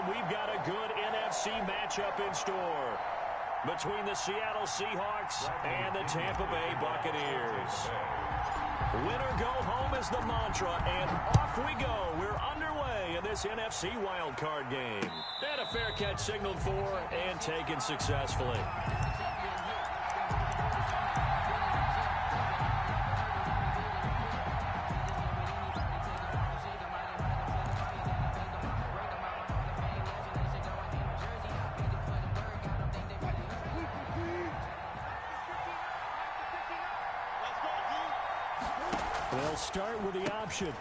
we've got a good NFC matchup in store between the Seattle Seahawks and the Tampa Bay Buccaneers. Winner go home is the mantra, and off we go. We're underway in this NFC wildcard game. And a fair catch signaled for and taken successfully. They'll start with the option.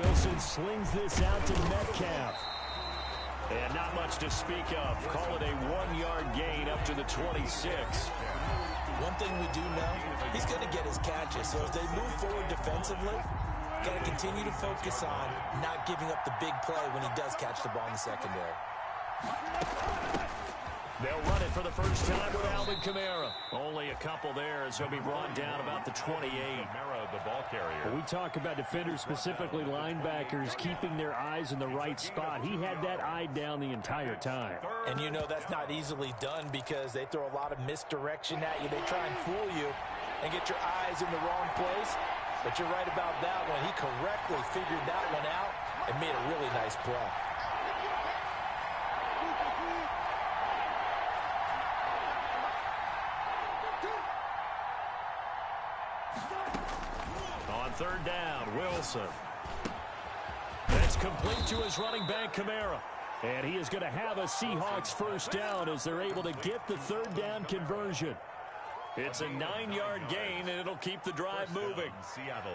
Wilson slings this out to Metcalf. And not much to speak of. Call it a 1-yard gain up to the 26. One thing we do know, he's going to get his catches. So as they move forward defensively, got to continue to focus on not giving up the big play when he does catch the ball in the secondary. They'll run it for the first time with Alvin Kamara. Only a couple there as he'll be brought down about the 28. Kamara, the ball carrier. When we talk about defenders, specifically linebackers, keeping their eyes in the right spot. He had that eye down the entire time. And you know that's not easily done because they throw a lot of misdirection at you. They try and fool you and get your eyes in the wrong place. But you're right about that one. He correctly figured that one out and made a really nice play. On third down, Wilson. That's complete to his running back, Kamara. And he is going to have a Seahawks first down as they're able to get the third down conversion. It's a 9-yard gain, and it'll keep the drive moving. Seattle.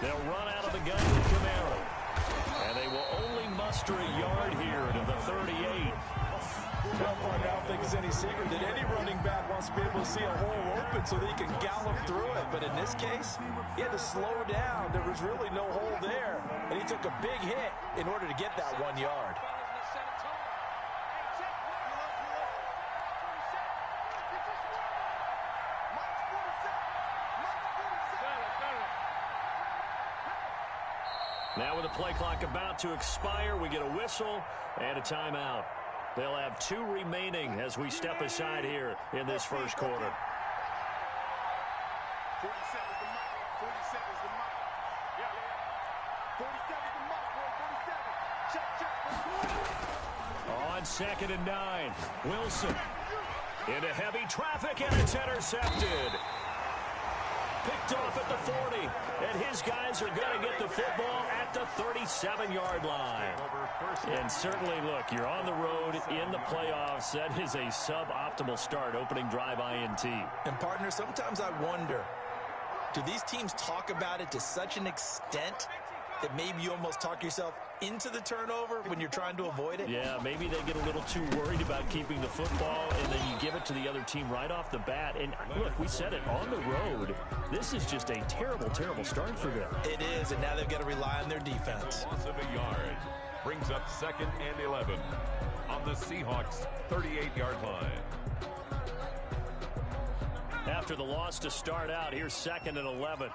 They'll run out of the gun with Kamara. And they will only muster a yard here to the 38. Well, I don't think it's any secret that any running back wants to be able to see a hole open so that he can gallop through it. But in this case, he had to slow down. There was really no hole there. And he took a big hit in order to get that 1 yard. Now with the play clock about to expire, we get a whistle and a timeout. They'll have 2 remaining as we step aside here in this first quarter. 47 is the mark. 47 is the mark. Yeah. 47 is the mark, bro. 47. Check. On second and 9, Wilson into heavy traffic, and it's intercepted. Picked off at the 40, and his guys are going to get the football at the 37-yard line. And certainly, look, you're on the road in the playoffs. That is a suboptimal start, opening drive INT. And, partner, sometimes I wonder, do these teams talk about it to such an extent that maybe you almost talk yourself into the turnover when you're trying to avoid it? Yeah, maybe they get a little too worried about keeping the football, and then you give it to the other team right off the bat. And look, we said it, on the road, this is just a terrible, terrible start for them. It is, and now they've got to rely on their defense. Loss of a yard brings up 2nd and 11 on the Seahawks' 38-yard line. After the loss to start out, here's 2nd and 11.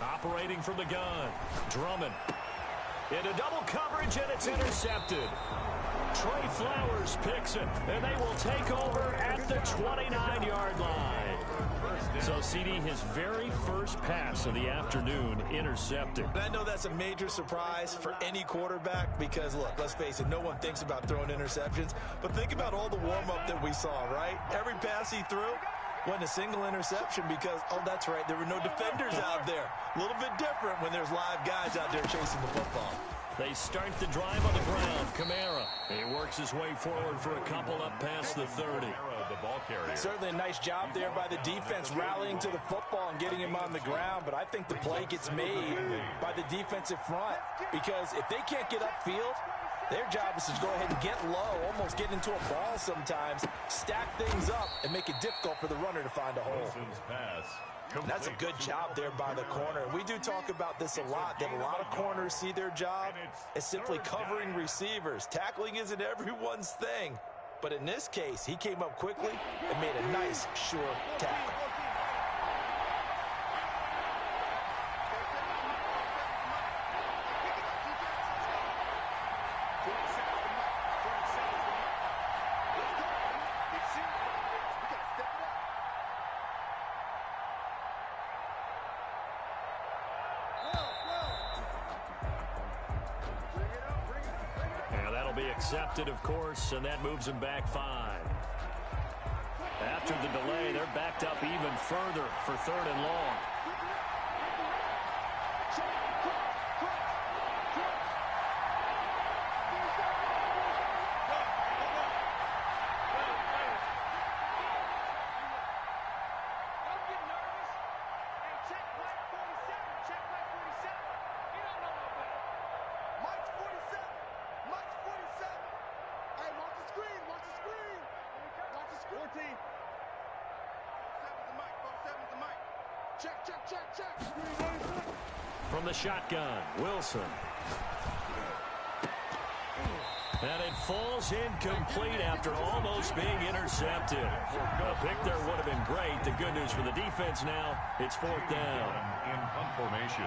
Operating from the gun, Drummond. Into double coverage, and it's intercepted. Trey Flowers picks it, and they will take over at the 29-yard line. So, CD, his very first pass of the afternoon intercepted. And I know that's a major surprise for any quarterback because, look, let's face it, no one thinks about throwing interceptions. But think about all the warm-up that we saw, right? Every pass he threw wasn't a single interception because, oh, that's right, there were no defenders out there. A little bit different when there's live guys out there chasing the football. They start the drive on the ground. Kamara. He works his way forward for a couple up past the 30. The ball carrier. Certainly a nice job there by the defense rallying to the football and getting him on the ground. But I think the play gets made by the defensive front because if they can't get upfield, Their job is to go ahead and get low, almost get into a ball sometimes, stack things up, and make it difficult for the runner to find a hole. Wilson's pass. That's a good job there by the corner. We do talk about this a lot, that a lot of corners see their job as simply covering receivers. Tackling isn't everyone's thing. But in this case, he came up quickly and made a nice, sure tackle. Accepted, of course, and that moves him back 5. After the delay, they're backed up even further for 3rd and long. From the shotgun, Wilson. And it falls incomplete after almost being intercepted. A pick there would have been great. The good news for the defense now, it's 4th down. In punt formation.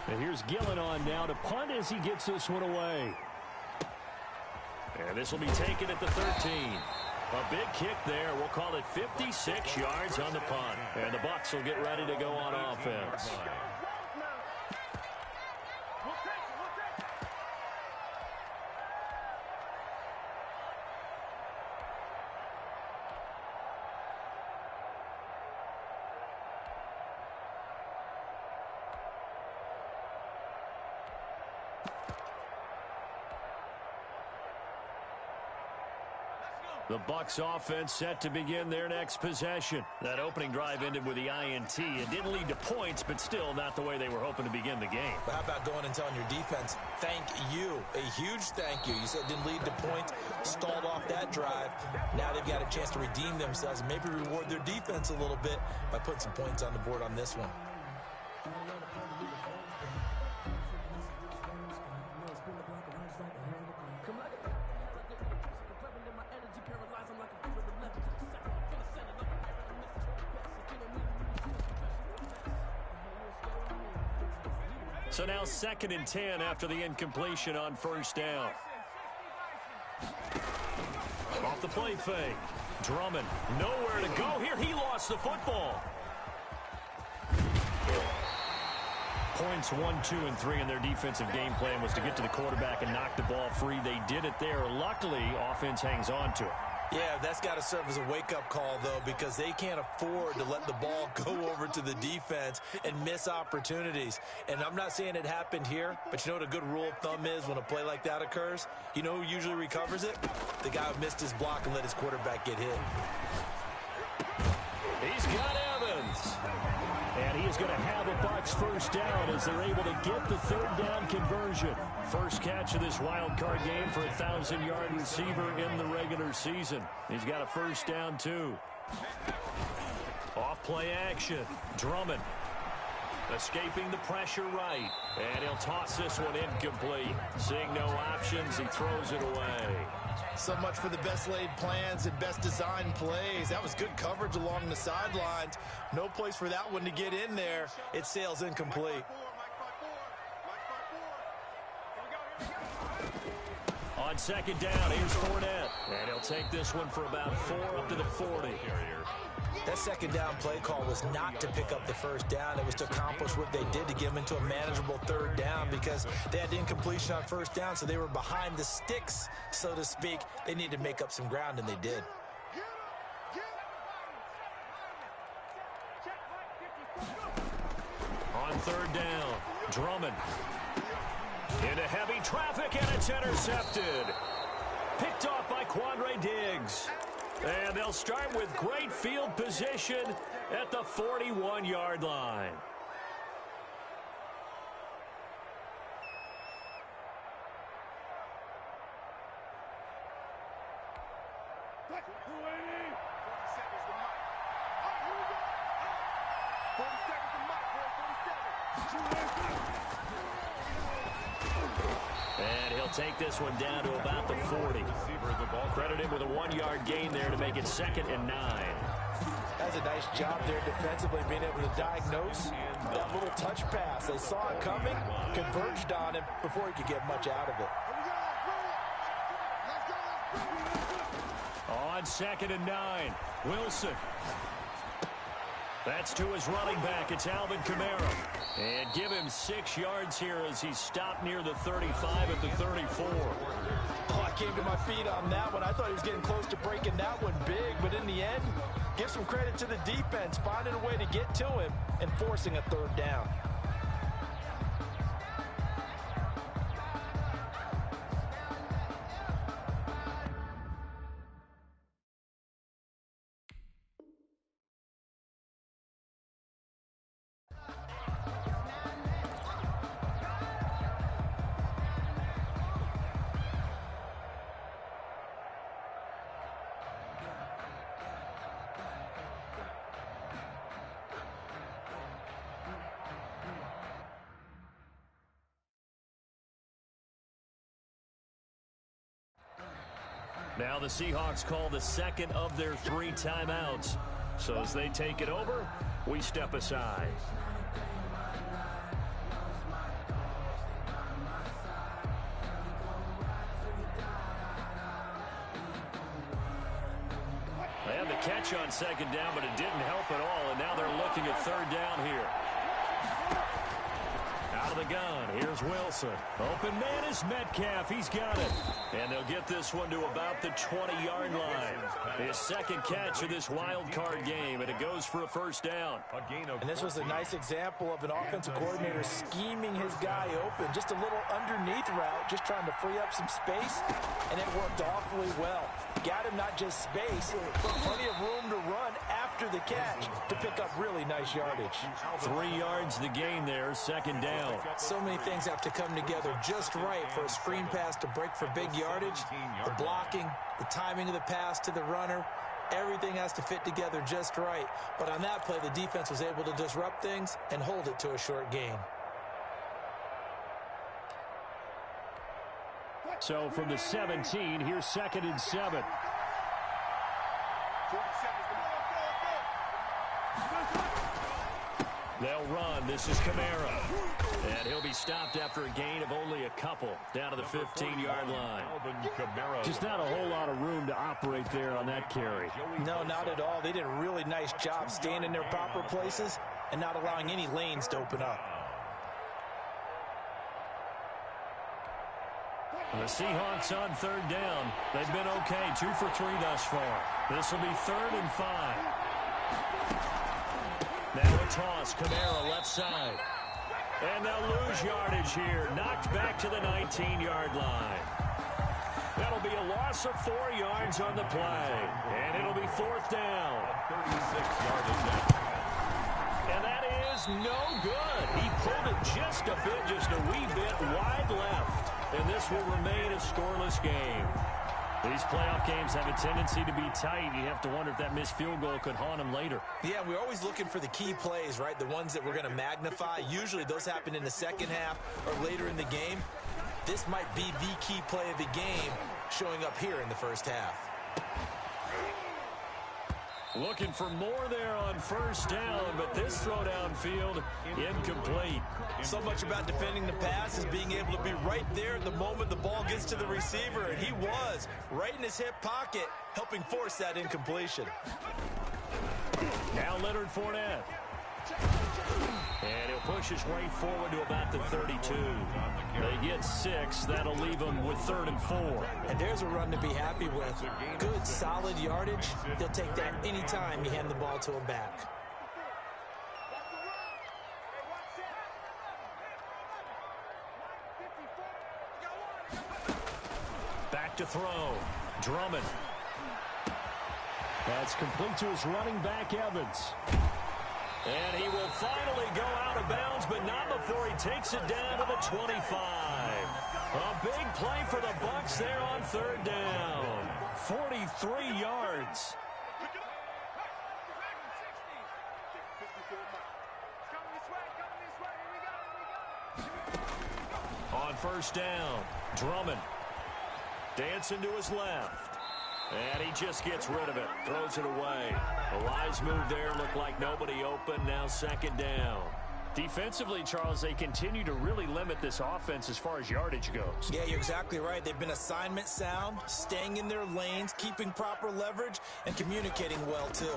And here's Gillen on now to punt as he gets this one away. And this will be taken at the 13. A big kick there. We'll call it 56 yards on the punt. And the Bucs will get ready to go on offense. The Bucs offense set to begin their next possession. That opening drive ended with the INT. It didn't lead to points, but still not the way they were hoping to begin the game. But how about going and telling your defense, thank you, a huge thank you. You said it didn't lead to points, stalled off that drive. Now they've got a chance to redeem themselves and maybe reward their defense a little bit by putting some points on the board on this one. So now 2nd and 10 after the incompletion on 1st down. Off the play fake. Drummond, nowhere to go here. He lost the football. Points 1, 2, and 3 in their defensive game plan was to get to the quarterback and knock the ball free. They did it there. Luckily, offense hangs on to it. Yeah, that's got to serve as a wake-up call, though, because they can't afford to let the ball go over to the defense and miss opportunities. And I'm not saying it happened here, but you know what a good rule of thumb is when a play like that occurs? You know who usually recovers it? The guy who missed his block and let his quarterback get hit. He's got Evans. And he is going to have a Bucs 1st down as they're able to get the 3rd down conversion. First catch of this wild card game for a 1,000-yard receiver in the regular season. He's got a 1st down, too. Off play action. Drummond escaping the pressure right. And he'll toss this one incomplete. Seeing no options, he throws it away. So much for the best laid plans and best designed plays. That was good coverage along the sidelines. No place for that one to get in there. It sails incomplete. On 2nd down, here's Fournette. And he'll take this one for about 4 up to the 40. That 2nd down play call was not to pick up the 1st down. It was to accomplish what they did to get them into a manageable 3rd down because they had incompletion on 1st down, so they were behind the sticks, so to speak. They needed to make up some ground, and they did. On 3rd down, Drummond. Into heavy traffic, and it's intercepted. Picked off by Quandre Diggs. And they'll start with great field position at the 41-yard line. And he'll take this one down to about the 40. Credit him with a 1-yard gain there to make it 2nd and 9. That's a nice job there defensively, being able to diagnose that little touch pass. They saw it coming, converged on him before he could get much out of it. On 2nd and 9, Wilson. That's to his running back. It's Alvin Kamara. And give him 6 yards here as he stopped near the 35 at the 34. Oh, I came to my feet on that one. I thought he was getting close to breaking that one big, but in the end, give some credit to the defense, finding a way to get to him and forcing a 3rd down. Now the Seahawks call the 2nd of their 3 timeouts. So as they take it over, we step aside. They had the catch on 2nd down, but it didn't help at all. And now they're looking at 3rd down here. Out of the gun, here's Wilson. Open man is Metcalf. He's got it. And they'll get this one to about the 20-yard line. His 2nd catch of this wild card game, and it goes for a 1st down. And this was a nice example of an offensive coordinator scheming his guy open. Just a little underneath route, just trying to free up some space, and it worked awfully well. Got him not just space, but plenty of room to run after the catch to pick up really nice yardage. 3 yards the gain there, 2nd down. So many things have to come together just right for a screen pass to break for big yardage. The blocking, the timing of the pass to the runner, everything has to fit together just right. But on that play, the defense was able to disrupt things and hold it to a short gain. So from the 17, here's 2nd and 7. They'll run. This is Kamara. And he'll be stopped after a gain of only a couple down to the 15-yard line. Just not a whole lot of room to operate there on that carry. No, not at all. They did a really nice job staying in their proper places and not allowing any lanes to open up. The Seahawks on 3rd down. They've been okay, 2 for 3 thus far. This will be 3rd and 5. Now a toss, Kamara left side. And they'll lose yardage here. Knocked back to the 19-yard line. That'll be a loss of 4 yards on the play. And it'll be 4th down. 36-yard attempt. And that is no good. He pulled it just a bit, just a wee bit wide left. And this will remain a scoreless game. These playoff games have a tendency to be tight. You have to wonder if that missed field goal could haunt him later. Yeah, we're always looking for the key plays, right? The ones that we're going to magnify. Usually those happen in the second half or later in the game. This might be the key play of the game showing up here in the first half. Looking for more there on 1st down, but this throw downfield incomplete. So much about defending the pass is being able to be right there at the moment the ball gets to the receiver, and he was right in his hip pocket, helping force that incompletion. Now Leonard Fournette. And he'll push his way forward to about the 32. They get 6. That'll leave them with 3rd and 4. And there's a run to be happy with. Good, solid yardage. He'll take that anytime you hand the ball to him back. Back to throw. Drummond. That's complete to his running back, Evans. And he will finally go out of bounds, but not before he takes it down to the 25. A big play for the Bucs there on 3rd down. 43 yards. On first down, Drummond dancing to his left. And he just gets rid of it, throws it away. A wise move there, looked like nobody open, now second down. Defensively, Charles, they continue to really limit this offense as far as yardage goes. Yeah, you're exactly right. They've been assignment sound, staying in their lanes, keeping proper leverage, and communicating well, too.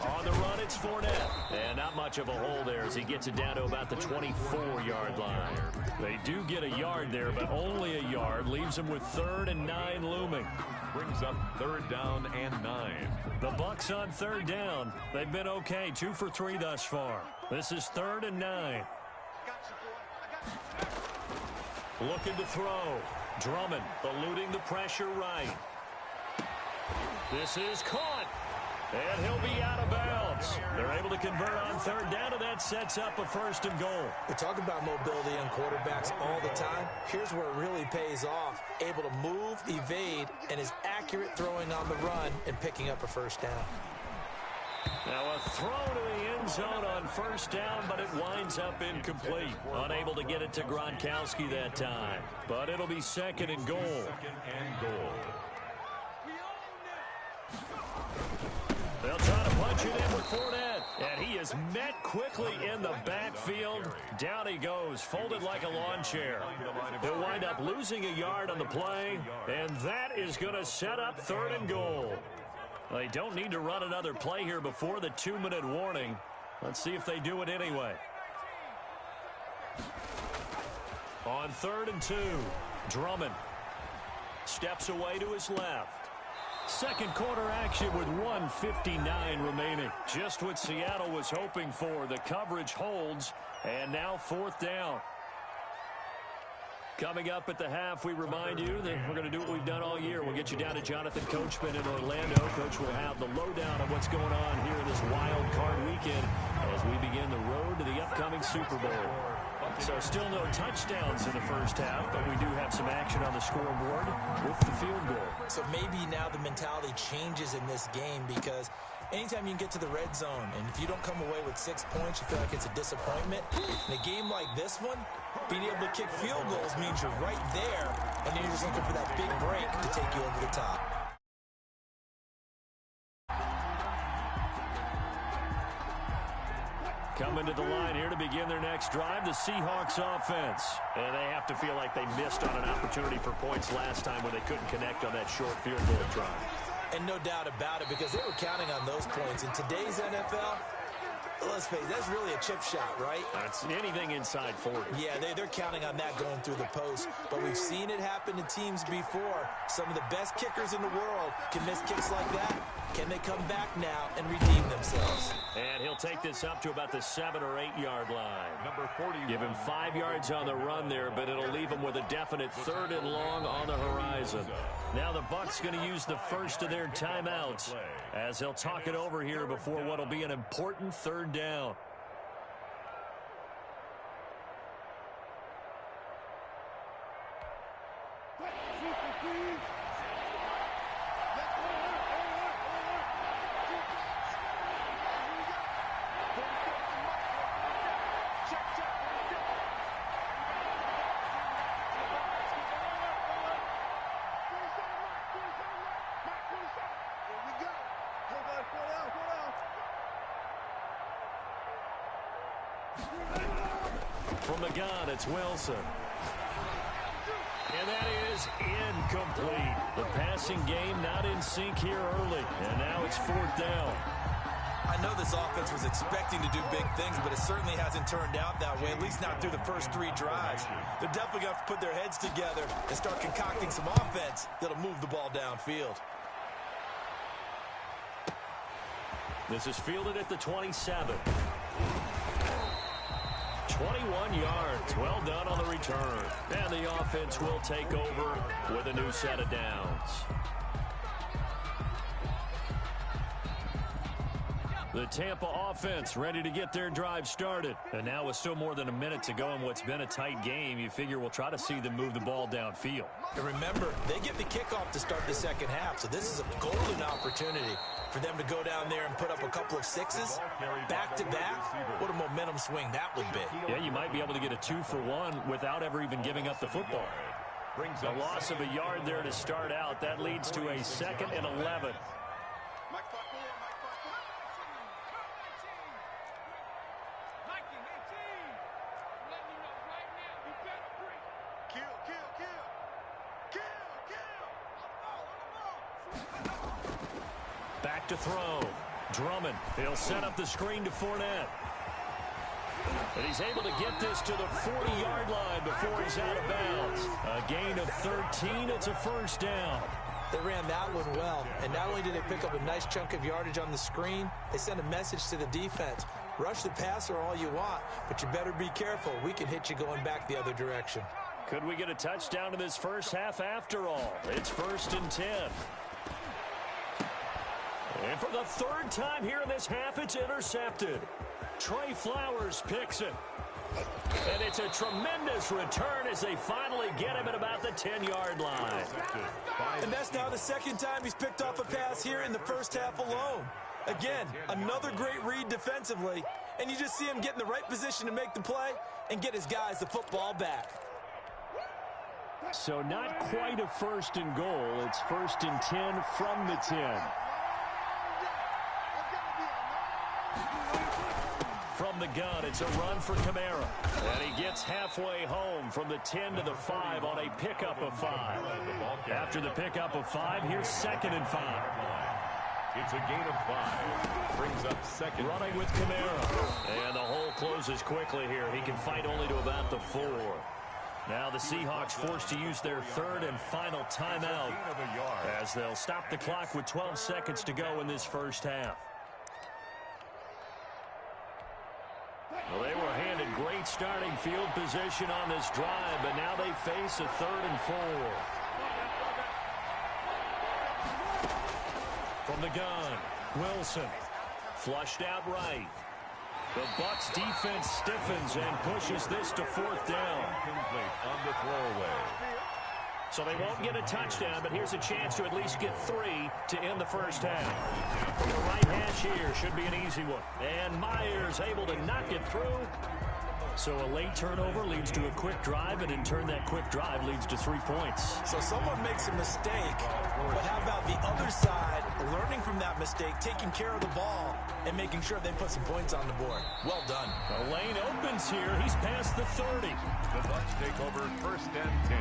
On the run, it's Fournette. And not much of a hole there as he gets it down to about the 24-yard line. They do get a yard there, but only a yard. Leaves them with 3rd and 9 looming. Brings up 3rd down and 9. The Bucs on 3rd down. They've been okay, 2 for 3 thus far. This is 3rd and 9. Looking to throw. Drummond eluding the pressure right. This is caught. And he'll be out of bounds. They're able to convert on 3rd down, and that sets up a 1st and goal. We talk about mobility on quarterbacks all the time. Here's where it really pays off. Able to move, evade, and is accurate throwing on the run and picking up a 1st down. Now a throw to the end zone on 1st down, but it winds up incomplete. Unable to get it to Gronkowski that time. But it'll be 2nd and goal. 2nd and goal. They'll try to punch it in with Fournette. And he is met quickly in the backfield. Down he goes, folded like a lawn chair. He'll wind up losing a yard on the play. And that is going to set up 3rd and goal. They don't need to run another play here before the 2-minute warning. Let's see if they do it anyway. On 3rd and 2, Drummond steps away to his left. Second quarter action with 1:59 remaining. Just what Seattle was hoping for. The coverage holds, and now 4th down. Coming up at the half, we remind you that we're going to do what we've done all year. We'll get you down to Jonathan Coachman in Orlando. Coach will have the lowdown on what's going on here in this wild card weekend as we begin the road to the upcoming Super Bowl. So still no touchdowns in the first half, but we do have some action on the scoreboard with the field goal. So maybe now the mentality changes in this game because anytime you can get to the red zone, and if you don't come away with 6 points, you feel like it's a disappointment. In a game like this one, being able to kick field goals means you're right there, and then you're just looking for that big break to take you over the top. Coming to the line here to begin their next drive, the Seahawks offense. And they have to feel like they missed on an opportunity for points last time when they couldn't connect on that short field goal drive. And no doubt about it, because they were counting on those points. In today's NFL, let's face it, that's really a chip shot, right? That's anything inside 40. Yeah, they're counting on that going through the post. But we've seen it happen to teams before. Some of the best kickers in the world can miss kicks like that. Can they come back now and redeem themselves? And he'll take this up to about the 7 or 8 yard line. Number 40. Give him 5 yards on the run there, but it'll leave him with a definite 3rd and long on the horizon. Now the Bucs going to use the first of their timeouts as they'll talk it over here before what'll be an important 3rd down. From the gun, it's Wilson. And that is incomplete. The passing game not in sync here early. And now it's 4th down. I know this offense was expecting to do big things, but it certainly hasn't turned out that way, at least not through the first 3 drives. They're definitely going to have to put their heads together and start concocting some offense that'll move the ball downfield. This is fielded at the 27. 21 yards. Well done on the return. And the offense will take over with a new set of downs. The Tampa offense ready to get their drive started. And now with still more than a minute to go in what's been a tight game, you figure we'll try to see them move the ball downfield. And remember, they get the kickoff to start the second half, so this is a golden opportunity for them to go down there and put up a couple of sixes back-to-back. What a momentum swing that would be. Yeah, you might be able to get a 2-for-1 without ever even giving up the football. A loss of a yard there to start out. That leads to a 2nd and 11. Back to throw. Drummond. He'll set up the screen to Fournette. And he's able to get this to the 40-yard line before he's out of bounds. A gain of 13. It's a first down. They ran that one well, and not only did they pick up a nice chunk of yardage on the screen, they sent a message to the defense. Rush the passer all you want, but you better be careful. We can hit you going back the other direction. Could we get a touchdown in this first half after all? It's 1st and 10. And for the 3rd time here in this half, it's intercepted. Trey Flowers picks it. And it's a tremendous return as they finally get him at about the 10-yard line. And that's now the 2nd time he's picked off a pass here in the first half alone. Again, another great read defensively, and you just see him get in the right position to make the play and get his guys the football back. So not quite a 1st and goal. It's 1st and 10 from the 10. From the gun, it's a run for Kamara. And he gets halfway home from the 10 to the 5 on a pickup of 5. After the pickup of 5, here's 2nd and 5. It's a gain of 5. Brings up 2nd. Running with Kamara. And the hole closes quickly here. He can fight only to about the 4. Now the Seahawks forced to use their 3rd and final timeout as they'll stop the clock with 12 seconds to go in this first half. Well, they were handed great starting field position on this drive, but now they face a 3rd and 4. From the gun, Wilson. Flushed out right. The Bucs defense stiffens and pushes this to 4th down. Incomplete on the throwaway. So they won't get a touchdown, but here's a chance to at least get 3 to end the first half. From the right hash here should be an easy one. And Myers able to knock it through. So a late turnover leads to a quick drive, and in turn that quick drive leads to 3 points. So someone makes a mistake, but how about the other side learning from that mistake, taking care of the ball, and making sure they put some points on the board? Well done. The lane opens here. He's past the 30. The Bucs take over 1st and 10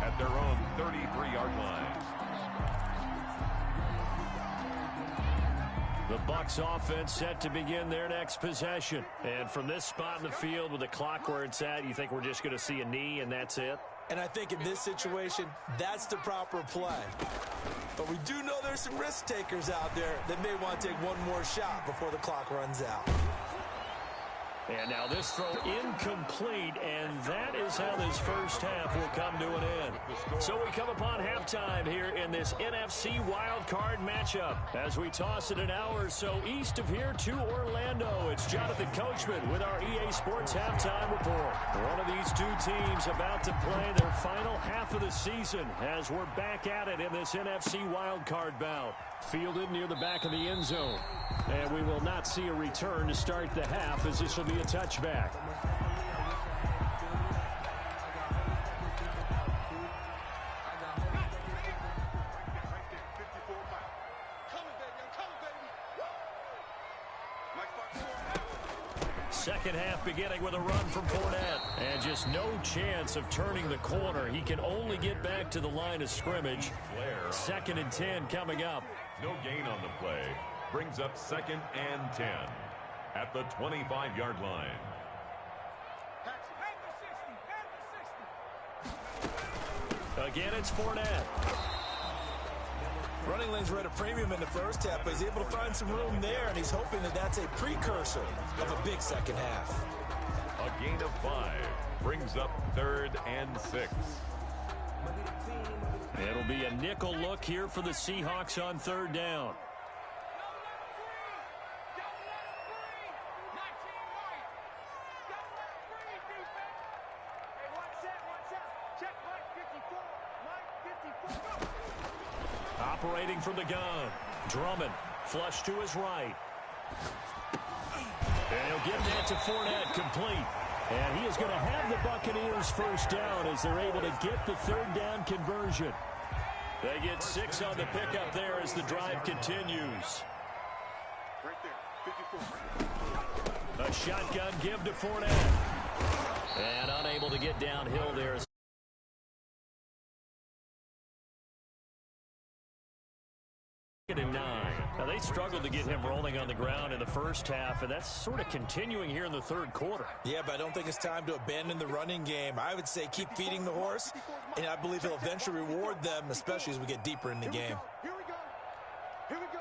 at their own 33-yard line. The Bucs offense set to begin their next possession. And from this spot in the field with the clock where it's at, you think we're just going to see a knee and that's it? And I think in this situation, that's the proper play. But we do know there's some risk takers out there that may want to take one more shot before the clock runs out. And now this throw incomplete, and that is how this first half will come to an end. So we come upon halftime here in this NFC wildcard matchup. As we toss it an hour or so east of here to Orlando, it's Jonathan Coachman with our EA Sports Halftime Report. One of these two teams about to play their final half of the season as we're back at it in this NFC wildcard bout. Fielded near the back of the end zone. And we will not see a return to start the half as this will be a touchback. Second half beginning with a run from Fournette. And just no chance of turning the corner. He can only get back to the line of scrimmage. 2nd and 10 coming up. No gain on the play. Brings up 2nd and 10 at the 25-yard line. Again, it's Fournette. Running lanes were at a premium in the first half, but he's able to find some room there, and he's hoping that that's a precursor of a big second half. A gain of 5 brings up 3rd and 6. It'll be a nickel look here for the Seahawks on 3rd down. Operating from the gun. Drummond, flush to his right. And he'll get that to Fournette, complete. And he is going to have the Buccaneers first down as they're able to get the third down conversion. They get 6 on the pickup there as the drive continues. Right there, 54. A shotgun give to Fournette. And unable to get downhill there. And 9. Now, they struggled to get him rolling on the ground in the first half, and that's sort of continuing here in the third quarter. Yeah, but I don't think it's time to abandon the running game. I would say keep feeding the horse, and I believe he'll eventually reward them, especially as we get deeper in the game. Here we go. Here we go.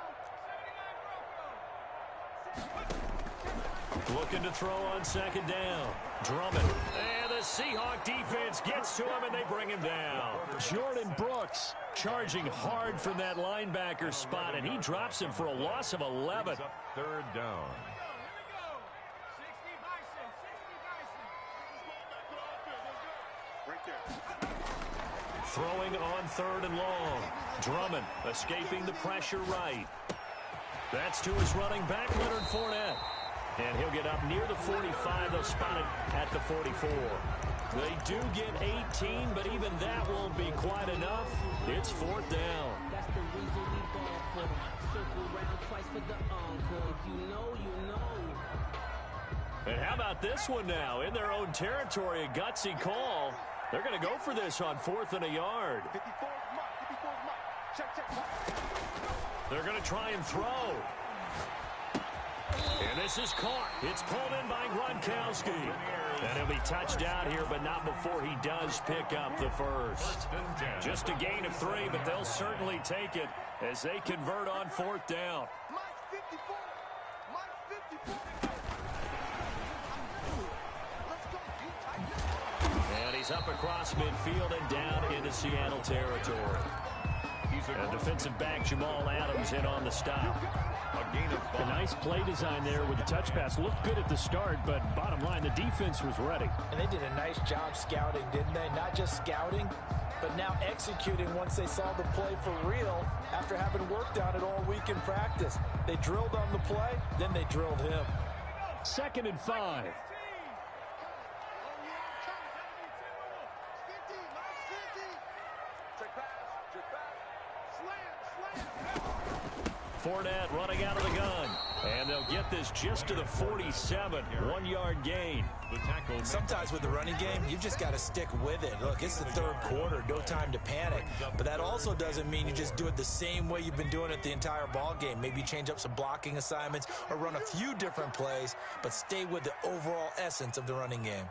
Looking to throw on second down. Drummond. And the Seahawk defense gets to him, and they bring him down. Jordan Brooks charging hard from that linebacker spot, and he drops him for a loss of 11. Third down. Right there. Throwing on third and long. Drummond escaping the pressure right. That's to his running back, Leonard Fournette. And he'll get up near the 45. They'll spot it at the 44. They do get 18, but even that won't be quite enough. It's fourth down. That's the reason we ball for them. Circle round twice for the encore. If you know, you know. And how about this one now? In their own territory, a gutsy call. They're going to go for this on 4th and a yard. 54 is mark. 54 is mark. Check. They're going to try and throw. And this is caught. It's pulled in by Gronkowski. And he'll be touched down here, but not before he does pick up the first. Just a gain of 3, but they'll certainly take it as they convert on 4th down. Mike 54. Mike 54. Let's go. You tight. And he's up across midfield and down into Seattle territory. And defensive back Jamal Adams in on the stop. A nice play design there with the touch pass. Looked good at the start, but bottom line, the defense was ready. And they did a nice job scouting, didn't they? Not just scouting, but now executing once they saw the play for real after having worked on it all week in practice. They drilled on the play, then they drilled him. 2nd and 5. Fournette running out of the gun. And they'll get this just to the 47. 1-yard gain. The tackle. Sometimes with the running game, you've just got to stick with it. Look, it's the third quarter. No time to panic. But that also doesn't mean you just do it the same way you've been doing it the entire ball game. Maybe change up some blocking assignments or run a few different plays, but stay with the overall essence of the running game.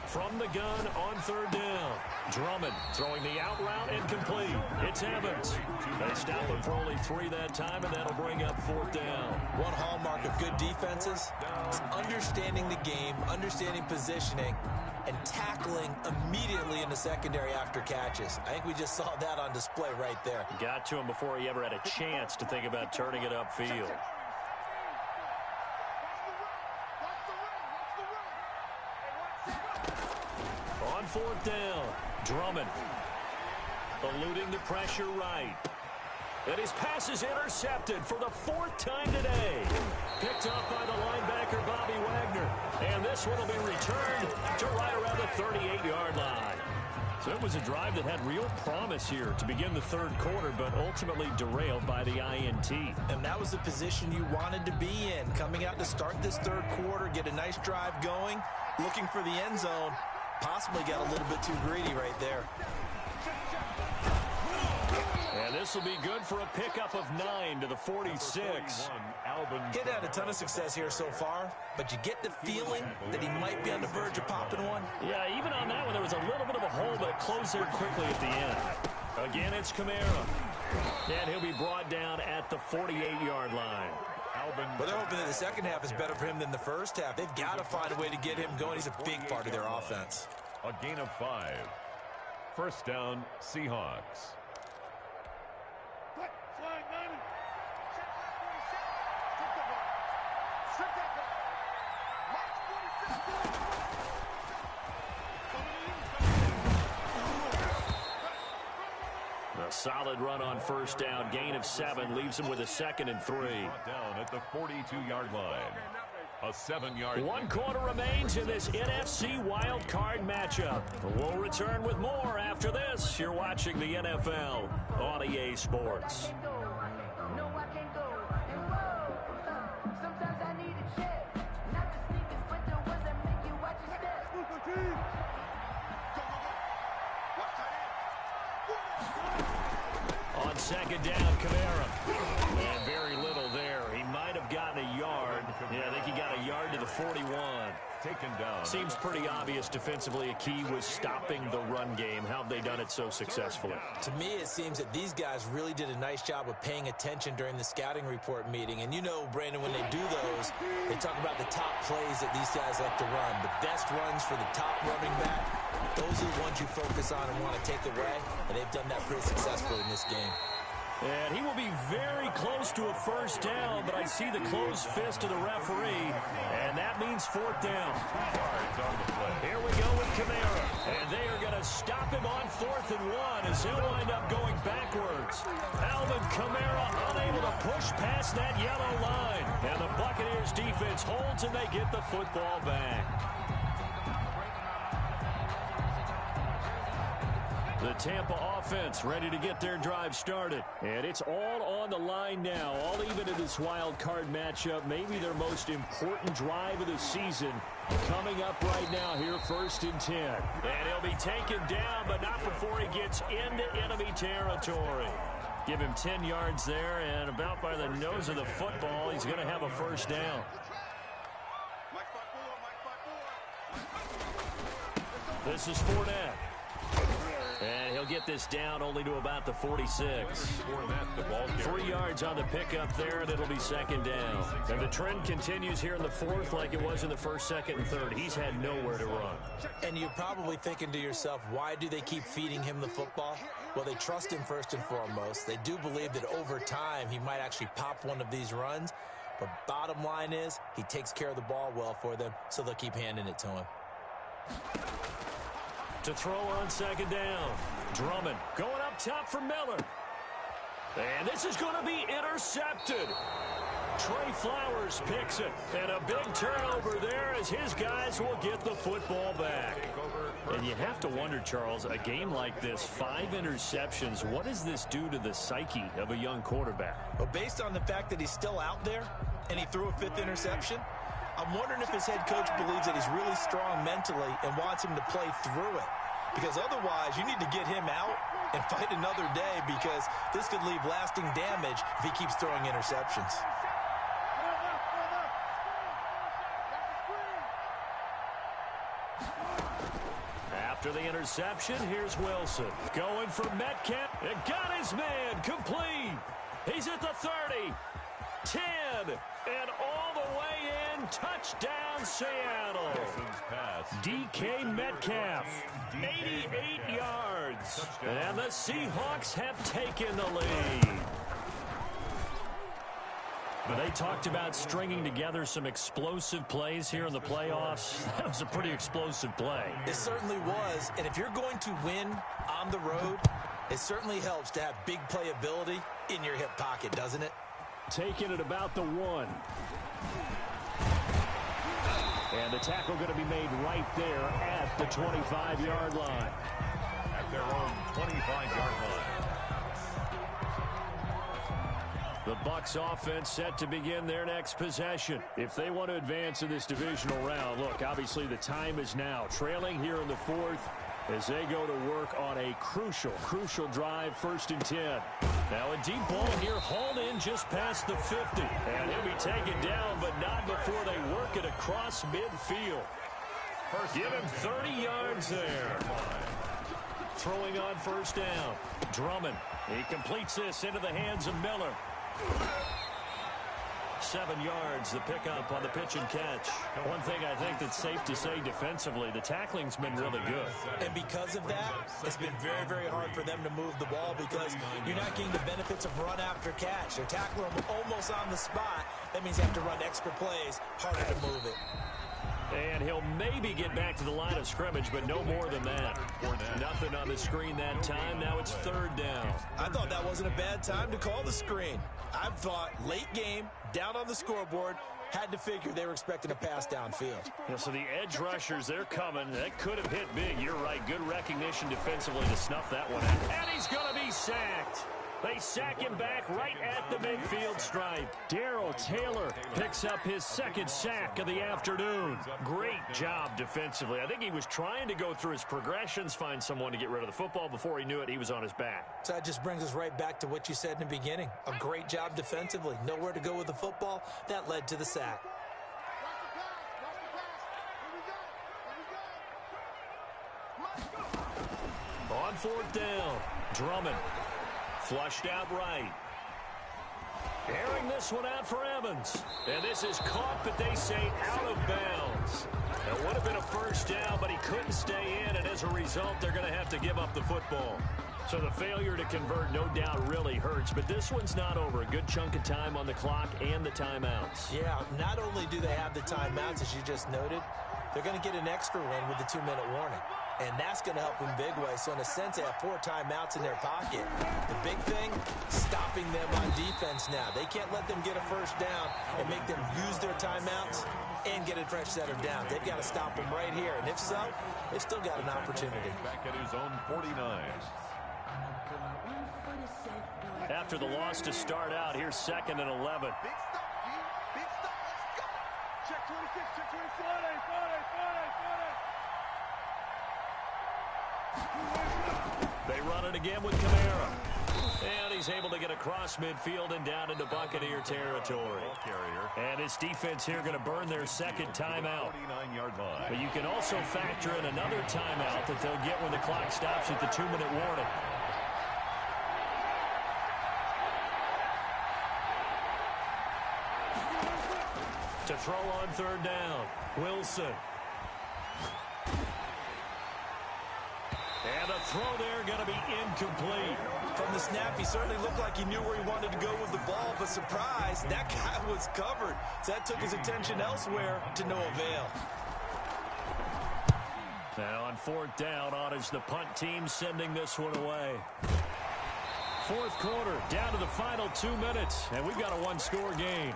From the gun on 3rd down. Drummond throwing the out route and complete. It's Evans. They stop him for only 3 that time, and that'll bring up 4th down. One hallmark of good defenses is understanding the game, understanding positioning, and tackling immediately in the secondary after catches. I think we just saw that on display right there. Got to him before he ever had a chance to think about turning it upfield. On 4th down, Drummond eluding the pressure right. And his pass is intercepted for the 4th time today. Picked up by the linebacker, Bobby Wagner. And this one will be returned to right around the 38-yard line. So it was a drive that had real promise here to begin the third quarter, but ultimately derailed by the INT. And that was the position you wanted to be in. Coming out to start this third quarter, get a nice drive going, looking for the end zone. Possibly got a little bit too greedy right there. And this will be good for a pickup of 9 to the 46. He's had a ton of success here so far, but you get the feeling that he might be on the verge of popping one. Yeah, even on that one, there was a little bit of a hole, but it closed there quickly at the end. Again, it's Kamara. And he'll be brought down at the 48-yard line. But they're hoping that the second half is better for him than the first half. They've got to find a way to get him going. He's a big part of their offense. A gain of 5. First down, Seahawks. solid run on first down. Gain of 7 leaves him with a 2nd and 3. Down at the 42-yard line. A 7-yard. 1 quarter remains in this NFC wild card matchup. We'll return with more after this. You're watching the NFL on EA Sports. On 2nd down, Kamara. And very little there. He might have gotten a yard. Yeah, I think he got a yard to the 41. Taken down. Seems pretty obvious defensively a key was stopping the run game. How have they done it so successfully? To me, it seems that these guys really did a nice job of paying attention during the scouting report meeting. And you know, Brandon, when they do those, they talk about the top plays that these guys like to run. The best runs for the top running back, those are the ones you focus on and want to take away. And they've done that pretty successfully in this game. And he will be very close to a first down, but I see the closed fist of the referee, and that means 4th down. Here we go with Kamara, and they are going to stop him on 4th and 1 as he'll wind up going backwards. Alvin Kamara unable to push past that yellow line, and the Buccaneers defense holds and they get the football back. The Tampa offense ready to get their drive started. And it's all on the line now. All even in this wild card matchup. Maybe their most important drive of the season coming up right now here, 1st and 10. And he'll be taken down, but not before he gets into enemy territory. Give him 10 yards there, and about by the nose of the football, he's going to have a first down. This is Fournette. And he'll get this down only to about the 46. 3 yards on the pickup there, and it'll be 2nd down. And the trend continues here in the 4th like it was in the 1st, 2nd, and 3rd. He's had nowhere to run. And you're probably thinking to yourself, why do they keep feeding him the football? Well, they trust him first and foremost. They do believe that over time he might actually pop one of these runs. But bottom line is, he takes care of the ball well for them, so they'll keep handing it to him. To throw on 2nd down. Drummond going up top for Miller. And this is going to be intercepted. Trey Flowers picks it. And a big turnover there as his guys will get the football back. And you have to wonder, Charles, a game like this, 5 interceptions, what does this do to the psyche of a young quarterback? Well, based on the fact that he's still out there and he threw a 5th interception, I'm wondering if his head coach believes that he's really strong mentally and wants him to play through it. Because otherwise, you need to get him out and fight another day, because this could leave lasting damage if he keeps throwing interceptions. After the interception, here's Wilson. Going for Metcalf. It got his man complete. He's at the 30. 10. And all the way in. Touchdown, Seattle. DK Metcalf. 88 yards. And the Seahawks have taken the lead. But they talked about stringing together some explosive plays here in the playoffs. That was a pretty explosive play. It certainly was. And if you're going to win on the road, it certainly helps to have big playability in your hip pocket, doesn't it? Taking it about the 1. And the tackle going to be made right there at the 25-yard line. At their own 25-yard line. The Bucs offense set to begin their next possession. If they want to advance in this divisional round, look, obviously the time is now. Trailing here in the 4th as they go to work on a crucial drive, 1st and 10. Now a deep ball here, hauled in just past the 50. And he'll be taken down, but not before they work it across midfield. Give him 30 yards there. Throwing on 1st down. Drummond. He completes this into the hands of Miller. 7 yards, the pickup on the pitch and catch. One thing I think that's safe to say defensively, the tackling's been really good. And because of that, it's been very, very hard for them to move the ball, because you're not getting the benefits of run after catch. They're tackling them almost on the spot. That means you have to run extra plays, harder to move it. And he'll maybe get back to the line of scrimmage, but no more than that. Nothing on the screen that time. Now it's third down. I thought that wasn't a bad time to call the screen. I thought late game, down on the scoreboard, had to figure they were expecting a pass downfield. Yeah, so the edge rushers, they're coming. That could have hit big. You're right. Good recognition defensively to snuff that one out. And he's going to be sacked. They sack him back right at the midfield stripe. Darrell Taylor picks up his second sack of the afternoon. Great job defensively. I think he was trying to go through his progressions, find someone to get rid of the football. Before he knew it, he was on his back. So that just brings us right back to what you said in the beginning. A great job defensively. Nowhere to go with the football. That led to the sack. On fourth down, Drummond. Flushed out right. Airing this one out for Evans. And this is caught, but they say out of bounds. It would have been a first down, but he couldn't stay in, and as a result, they're going to have to give up the football. So the failure to convert no doubt really hurts, but this one's not over. A good chunk of time on the clock and the timeouts. Yeah, not only do they have the timeouts, as you just noted, they're going to get an extra one with the 2-minute warning. And that's going to help them big way. So in a sense, they have 4 timeouts in their pocket. The big thing, stopping them on defense now. They can't let them get a first down and make them use their timeouts and get a fresh set of downs. They've got to stop them right here. And if so, they've still got an opportunity. Back at his own 49. After the loss to start out, here's 2nd and 11. Big stop, G. Big stop. Let's go. Check 26, check 24. They run it again with Kamara. And he's able to get across midfield and down into Buccaneer territory. And his defense here going to burn their second timeout. But you can also factor in another timeout that they'll get when the clock stops at the 2-minute warning. To throw on third down, Wilson. And a throw there going to be incomplete. From the snap, he certainly looked like he knew where he wanted to go with the ball, but surprise, that guy was covered. So that took his attention elsewhere to no avail. Now on fourth down, on is the punt team sending this one away. Fourth quarter, down to the final 2 minutes, and we've got a one-score game.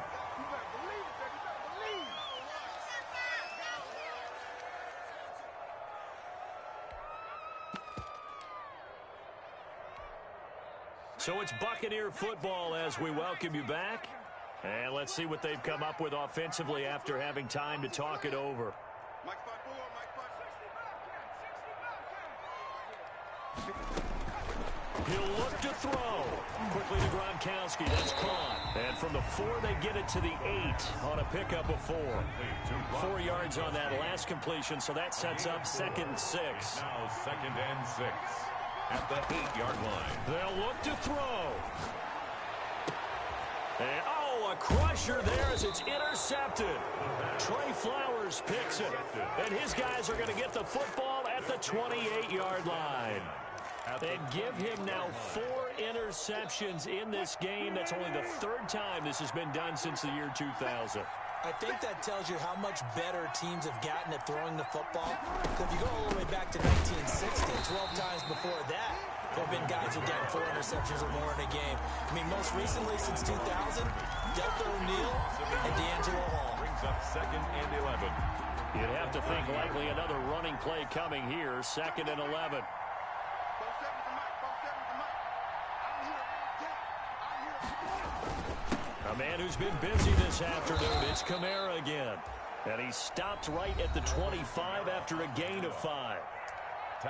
So it's Buccaneer football as we welcome you back. And let's see what they've come up with offensively after having time to talk it over. He'll look to throw. Quickly to Gronkowski. That's caught. And from the 4, they get it to the 8 on a pickup of 4. 4 yards on that last completion, so that sets up 2nd and 6. Now 2nd and 6. At the 8-yard line. They'll look to throw. And, a crusher there as it's intercepted. Trey Flowers picks it. And his guys are going to get the football at the 28-yard line. And give him now 4 interceptions in this game. That's only the 3rd time this has been done since the year 2000. I think that tells you how much better teams have gotten at throwing the football. So if you go all the way back to 1960, 12 times before that, there have been guys who've gotten 4 interceptions or more in a game. I mean, most recently, since 2000, Delta O'Neal and D'Angelo Hall. Brings up 2nd and 11. You'd have to think likely another running play coming here, 2nd and 11. A man who's been busy this afternoon, it's Kamara again. And he stopped right at the 25 after a gain of 5.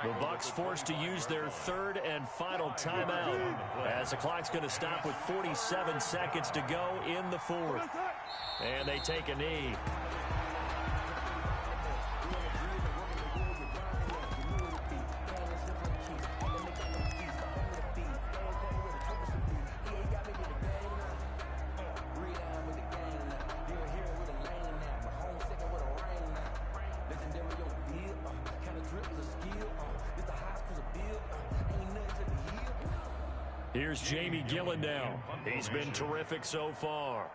The Bucs forced to use their 3rd and final timeout as the clock's going to stop with 47 seconds to go in the 4th. And they take a knee. Here's Jamie Gillen now. He's been terrific so far.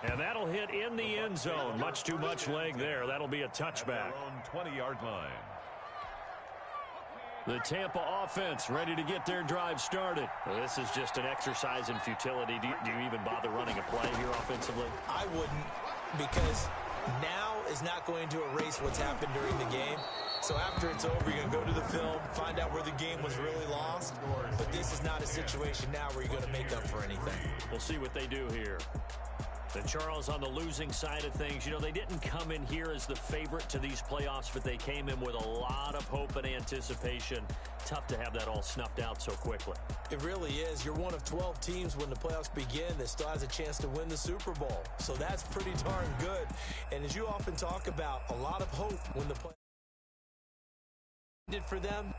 And that'll hit in the end zone. Much too much leg there. That'll be a touchback. At their own 20-yard line. The Tampa offense ready to get their drive started. Well, this is just an exercise in futility. Do you even bother running a play here offensively? I wouldn't, because now is not going to erase what's happened during the game. So after it's over, you're going to go to the film, find out where the game was really lost. But this is not a situation now where you're going to make up for anything. We'll see what they do here. And Charles, on the losing side of things, you know, they didn't come in here as the favorite to these playoffs, but they came in with a lot of hope and anticipation. Tough to have that all snuffed out so quickly. It really is. You're one of 12 teams when the playoffs begin that still has a chance to win the Super Bowl. So that's pretty darn good. And as you often talk about, a lot of hope when the playoffs did for them.